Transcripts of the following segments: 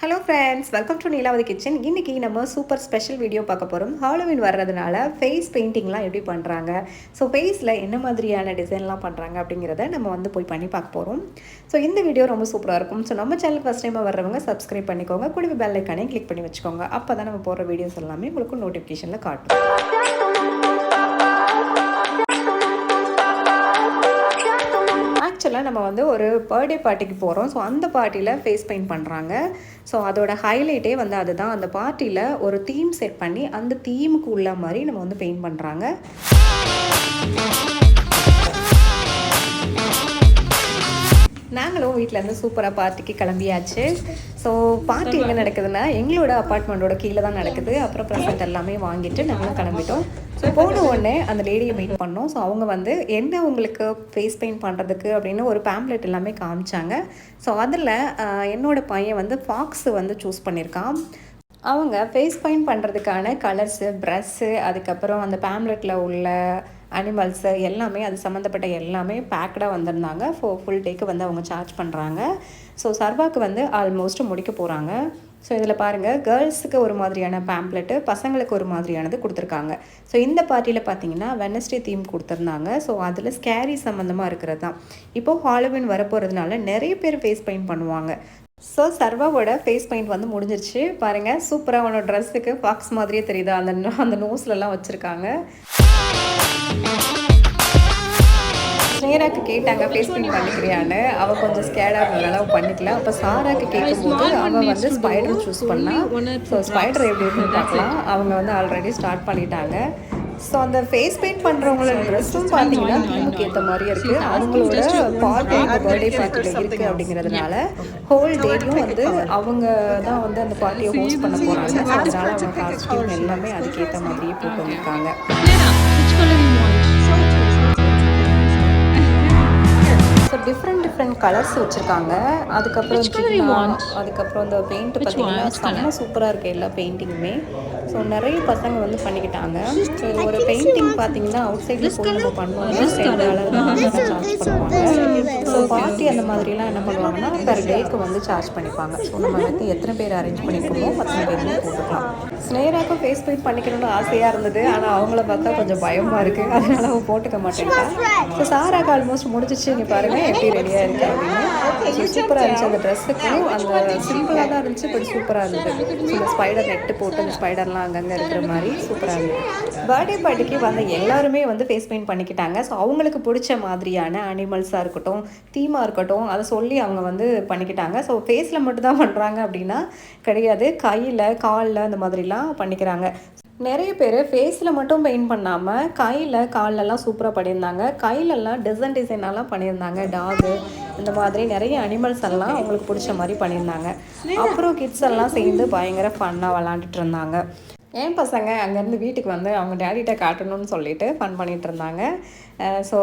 Hello friends, welcome to Neelavathi kitchen. இன்றைக்கி நம்ம super special video பார்க்க போகிறோம். ஹாலோவின் வர்றதுனால ஃபேஸ் பெயிண்டிங்லாம் எப்படி பண்ணுறாங்க, ஸோ ஃபேஸில் என்ன மாதிரியான டிசைன்லாம் பண்ணுறாங்க அப்படிங்கிறத நம்ம வந்து போய் பண்ணி பார்க்க போகிறோம். ஸோ இந்த வீடியோ ரொம்ப சூப்பராக இருக்கும். ஸோ நம்ம சேனலுக்கு ஃபஸ்ட் டைமாக வர்றவங்க சப்ஸ்கிரைப் பண்ணிக்கோங்க, கூடவே பெல் ஐக்கானே கிளிக் பண்ணி வச்சுக்கோங்க. அப்போ தான் நம்ம போடுற வீடியோஸ் எல்லாமே உங்களுக்கு நோட்டிஃபிகேஷனில் காட்டும். ஆக்சுவலாக நம்ம வந்து ஒரு பர்த்டே பார்ட்டிக்கு போகிறோம். ஸோ அந்த பார்ட்டியில் ஃபேஸ் பெயிண்ட் பண்ணுறாங்க. ஸோ அதோட ஹைலைட்டே வந்து அதுதான். அந்த பார்ட்டியில் ஒரு தீம் செட் பண்ணி அந்த தீமுக்கு உள்ள மாதிரி நம்ம வந்து பெயிண்ட் பண்ணுறாங்க. நாங்களும் வீட்டிலேருந்து சூப்பராக பார்ட்டிக்கு கிளம்பியாச்சு. ஸோ பார்ட்டி எங்கே நடக்குதுன்னா எங்களோட அப்பார்ட்மெண்ட்டோட கீழே தான் நடக்குது. அப்புறம் ப்ரெசென்ட் எல்லாமே வாங்கிட்டு நாங்களும் கிளம்பிட்டோம். ஸோ போன உடனே அந்த லேடியை மீட் பண்ணோம். ஸோ அவங்க வந்து என்ன உங்களுக்கு ஃபேஸ் பெயிண்ட் பண்ணுறதுக்கு அப்படின்னு ஒரு பேம்ப்ளெட் எல்லாமே காமிச்சாங்க. ஸோ அதில் என்னோடய பையன் வந்து ஃபாக்ஸு வந்து சூஸ் பண்ணியிருக்கான். அவங்க ஃபேஸ் பெயிண்ட் பண்ணுறதுக்கான கலர்ஸு, ப்ரஷ்ஷு, அதுக்கப்புறம் அந்த பேம்ப்ளெட்டில் உள்ள அனிமல்ஸு எல்லாமே, அது சம்மந்தப்பட்ட எல்லாமே பேக்கடாக வந்திருந்தாங்க. ஃபுல் டேக்கு வந்து அவங்க சார்ஜ் பண்ணுறாங்க. ஸோ சர்வாக்கு வந்து ஆல்மோஸ்ட் முடிக்க போகிறாங்க. ஸோ இதில் பாருங்கள், கேர்ள்ஸுக்கு ஒரு மாதிரியான பேம்ப்ளெட்டு, பசங்களுக்கு ஒரு மாதிரியானது கொடுத்துருக்காங்க. ஸோ இந்த பார்ட்டியில் பார்த்தீங்கன்னா வெட்னஸ்டே தீம் கொடுத்துருந்தாங்க. ஸோ அதில் ஸ்கேரி சம்மந்தமாக இருக்கிறது தான். இப்போது ஹாலோவின் வரப்போகிறதுனால நிறைய பேர் ஃபேஸ் பெயிண்ட் பண்ணுவாங்க. ஸோ சர்வாவோட ஃபேஸ் பெயிண்ட் வந்து முடிஞ்சிருச்சு. பாருங்கள், சூப்பராக அவனோட ட்ரெஸ்ஸுக்கு ஃபாக்ஸ் மாதிரியே தெரியுது. அந்த நோஸ்லலாம் வச்சுருக்காங்க. ஸ்னேராக்கு கேட்டாங்க ஃபேஸ் பெயிண்ட் பண்ணிக்கிறியான்னு. அவள் கொஞ்சம் ஸ்கேடாக இருந்ததுனால அவள் பண்ணிக்கல. அப்போ சாராக்கு கேட்கும்போது அவள் வந்து ஸ்பைடர் சூஸ் பண்ணா. ஸோ ஸ்பைடர் எப்படி இருக்குன்னு பார்க்கலாம். அவங்க வந்து ஆல்ரெடி ஸ்டார்ட் பண்ணிட்டாங்க. ஸோ அந்த ஃபேஸ் பெயிண்ட் பண்ணுறவங்களோட ட்ரெஸ்ஸும் பார்த்தீங்கன்னா தீமுக்கு ஏற்ற மாதிரியே இருக்குது. அவங்களோட பார்ட்டி அந்த பர்த்டே பார்ட்டியில் இருக்குது அப்படிங்கிறதுனால ஹோல் டேயும் வந்து அவங்க தான் வந்து அந்த பார்ட்டியை ஹோஸ்ட் பண்ண போகிறாங்க. ஸோ அதனால் அவங்க காஸ்டியூம் எல்லாமே அதுக்கேற்ற மாதிரியே போட்டு வந்திருக்காங்க. ஸோ டிஃப்ரெண்ட் கலர்ஸ் வச்சுருக்காங்க. அதுக்கப்புறம் இந்த பெயிண்ட்டு பார்த்தீங்கன்னா செம்ம சூப்பராக இருக்குது எல்லா பெயிண்டிங்குமே. ஸோ நிறைய பசங்க வந்து பண்ணிக்கிட்டாங்க. ஸோ ஒரு பெயிண்டிங் பார்த்தீங்கன்னா அவுட் சைடில் போய் நம்ம பண்ணுவாங்க, $10 சார்ஜ் பண்ணுவாங்க. ஸோ பார்ட்டி அந்த மாதிரிலாம் என்ன பண்ணுவாங்கன்னா பெர் டேக்கு வந்து சார்ஜ் பண்ணிப்பாங்க. ஸோ நம்ம வந்து எத்தனை பேர் அரேஞ்ச் பண்ணியிருக்கோமோ அத்தனை பேருமே போட்டுக்கலாம். ஸ்னேராக்கும் ஃபேஸ் பெயிண்ட் பண்ணிக்கணும்னு ஆசையாக இருந்தது. ஆனால் அவங்கள பார்த்தா கொஞ்சம் பயமாக இருக்குது, அதனால அவன் போட்டுக்க மாட்டேங்கிறான். ஸோ சாராக்கு ஆல்மோஸ்ட் முடிஞ்சிச்சு. இங்கே பாருங்கள் எப்படி ரெடியாக இருக்குது அப்படின்னு. சூப்பராக இருந்துச்சு. அந்த ட்ரெஸ்ஸுக்கும் அந்த சிம்பிளாக தான் இருந்துச்சு, பட் சூப்பராக இருந்தது. ஸோ இந்த ஸ்பைடர் நெட்டு போட்டு அந்த ஸ்பைடர்லாம் அங்கங்கே இருக்கிற மாதிரி சூப்பராக இருந்தது. பர்த்டே பார்ட்டிக்கு வந்து எல்லாருமே வந்து ஃபேஸ் பெயிண்ட் பண்ணிக்கிட்டாங்க. ஸோ அவங்களுக்கு பிடிச்ச மாதிரியான அனிமல்ஸாக இருக்கட்டும், தீமாக இருக்கட்டும், அதை சொல்லி அவங்க வந்து பண்ணிக்கிட்டாங்க. ஸோ ஃபேஸில் மட்டும் தான் பண்ணுறாங்க அப்படின்னா கிடையாது, கையில், காலில் அந்த மாதிரிலாம் பண்ணிக்கிறாங்க. நிறைய பேர் ஃபேஸில் மட்டும் பெயிண்ட் பண்ணாமல் கையில், கால்லெல்லாம் சூப்பராக பண்ணியிருந்தாங்க. கையிலெல்லாம் டிசைனெல்லாம் பண்ணியிருந்தாங்க. டாகு இந்த மாதிரி நிறைய அனிமல்ஸ் எல்லாம் அவங்களுக்கு பிடிச்ச மாதிரி பண்ணியிருந்தாங்க. அப்புறம் கிட்ஸ் எல்லாம் சேர்ந்து பயங்கர ஃபன்னாக விளாண்டுட்டு இருந்தாங்க. என் பசங்க அங்கேருந்து வீட்டுக்கு வந்து அவங்க டேடிகிட்ட காட்டணும்னு சொல்லிட்டு ஃபன் பண்ணிகிட்டு இருந்தாங்க. ஸோ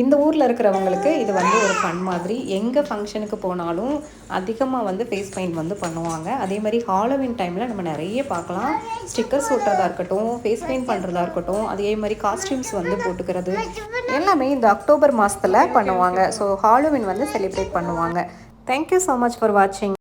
இந்த ஊரில் இருக்கிறவங்களுக்கு இது வந்து ஒரு ஃபன் மாதிரி. எங்கே ஃபங்க்ஷனுக்கு போனாலும் அதிகமாக வந்து ஃபேஸ் பெயிண்ட் வந்து பண்ணுவாங்க. அதே மாதிரி ஹாலோவின் டைமில் நம்ம நிறைய பார்க்கலாம். ஸ்டிக்கர்ஸ் ஒட்டுறதா இருக்கட்டும், ஃபேஸ் பெயிண்ட் பண்ணுறதா இருக்கட்டும், அதே மாதிரி காஸ்டியூம்ஸ் வந்து போட்டுக்கிறது எல்லாமே இந்த அக்டோபர் மாதத்தில் பண்ணுவாங்க. ஸோ ஹாலோவின் வந்து செலிப்ரேட் பண்ணுவாங்க. தேங்க்யூ ஸோ மச் ஃபார் வாட்சிங்.